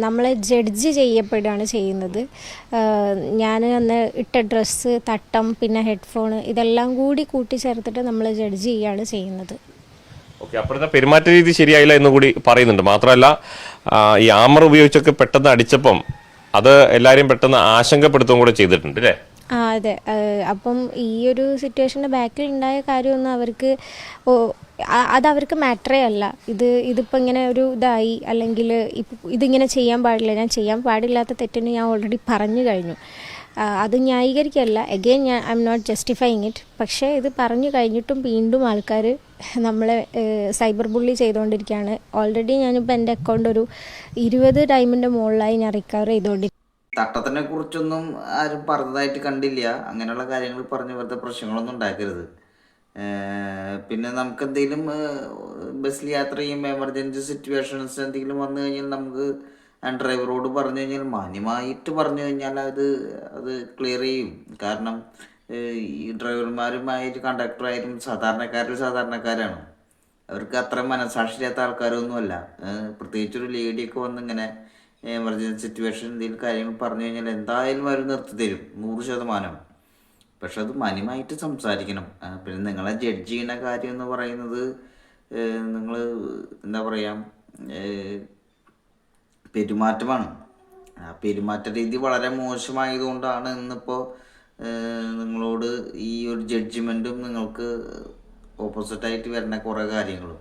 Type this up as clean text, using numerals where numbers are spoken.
നമ്മളെ ജഡ്ജ് ചെയ്യപ്പെടുകയാണ് ചെയ്യുന്നത്. ഞാൻ അന്ന് ഇട്ട ഡ്രസ്സ്, തട്ടം, പിന്നെ ഹെഡ്ഫോണ് ഇതെല്ലാം കൂടി കൂട്ടിച്ചേർത്തിട്ട് നമ്മൾ ജഡ്ജ് ചെയ്യുകയാണ് ചെയ്യുന്നത്. ഓക്കെ, അപ്പോഴത്തെ പെരുമാറ്റ രീതി ശരിയായില്ല എന്ന് കൂടി പറയുന്നുണ്ട്. മാത്രമല്ല ഈ ആമർ ഉപയോഗിച്ചൊക്കെ പെട്ടെന്ന് അടിച്ചപ്പം അത് എല്ലാവരെയും പെട്ടെന്ന് ആശങ്കപ്പെടുത്തുകയും കൂടെ ചെയ്തിട്ടുണ്ട് അല്ലേ? അതെ. അപ്പം ഈ ഒരു സിറ്റുവേഷൻ്റെ ബാക്കിൽ ഉണ്ടായ കാര്യമൊന്നും അവർക്ക് അതവർക്ക് മാറ്ററേ അല്ല. ഇതിപ്പോൾ ഇങ്ങനെ ഒരു ഇതായി, അല്ലെങ്കിൽ ഇതിങ്ങനെ ചെയ്യാൻ പാടില്ല, ഞാൻ ചെയ്യാൻ പാടില്ലാത്ത തെറ്റിന് ഞാൻ ഓൾറെഡി പറഞ്ഞു കഴിഞ്ഞു. അത് ന്യായീകരിക്കല്ല, again I am not justifying it. പക്ഷേ ഇത് പറഞ്ഞു കഴിഞ്ഞിട്ടും വീണ്ടും ആൾക്കാർ നമ്മളെ സൈബർ ബുള്ളി ചെയ്തുകൊണ്ടിരിക്കുകയാണ്. ഓൾറെഡി ഞാനിപ്പോൾ എൻ്റെ അക്കൗണ്ട് ഒരു 20 ടൈമിൻ്റെ മുകളിലായി ഞാൻ റിക്കവർ ചെയ്തുകൊണ്ടിരിക്കും. തട്ടത്തിനെ കുറിച്ചൊന്നും ആരും പറഞ്ഞതായിട്ട് കണ്ടില്ല. അങ്ങനെയുള്ള കാര്യങ്ങൾ പറഞ്ഞ് വെറുതെ പ്രശ്നങ്ങളൊന്നും ഉണ്ടാക്കരുത്. പിന്നെ നമുക്ക് എന്തെങ്കിലും ബസ്സിൽ യാത്ര ചെയ്യുമ്പോൾ എമർജൻസി സിറ്റുവേഷൻസ് എന്തെങ്കിലും വന്നു കഴിഞ്ഞാൽ നമുക്ക് ഡ്രൈവറോട് പറഞ്ഞു കഴിഞ്ഞാൽ, മാന്യമായിട്ട് പറഞ്ഞു കഴിഞ്ഞാൽ അത് ക്ലിയർ ചെയ്യും. കാരണം ഈ ഡ്രൈവർമാരുമായിട്ട് കണ്ടക്ടറായാലും സാധാരണക്കാരാണ്. അവർക്ക് അത്ര മനസാക്ഷിയില്ലാത്ത ആൾക്കാരൊന്നുമല്ല. പ്രത്യേകിച്ചൊരു ലേഡിയൊക്കെ വന്ന് ഇങ്ങനെ എമർജൻസി സിറ്റുവേഷൻ എന്തെങ്കിലും കാര്യങ്ങൾ പറഞ്ഞു കഴിഞ്ഞാൽ എന്തായാലും അവർ നിർത്തി തരും 100%. പക്ഷെ അത് മാന്യമായിട്ട് സംസാരിക്കണം. പിന്നെ നിങ്ങളെ ജഡ്ജ് ചെയ്യുന്ന കാര്യം എന്ന് പറയുന്നത് നിങ്ങൾ എന്താ പറയുക, പെരുമാറ്റമാണ്. ആ പെരുമാറ്റ രീതി വളരെ മോശമായതുകൊണ്ടാണ് ഇന്നിപ്പോൾ നിങ്ങളോട് ഈ ഒരു ജഡ്ജിമെൻറ്റും നിങ്ങൾക്ക് ഓപ്പോസിറ്റായിട്ട് വരുന്ന കുറേ കാര്യങ്ങളും.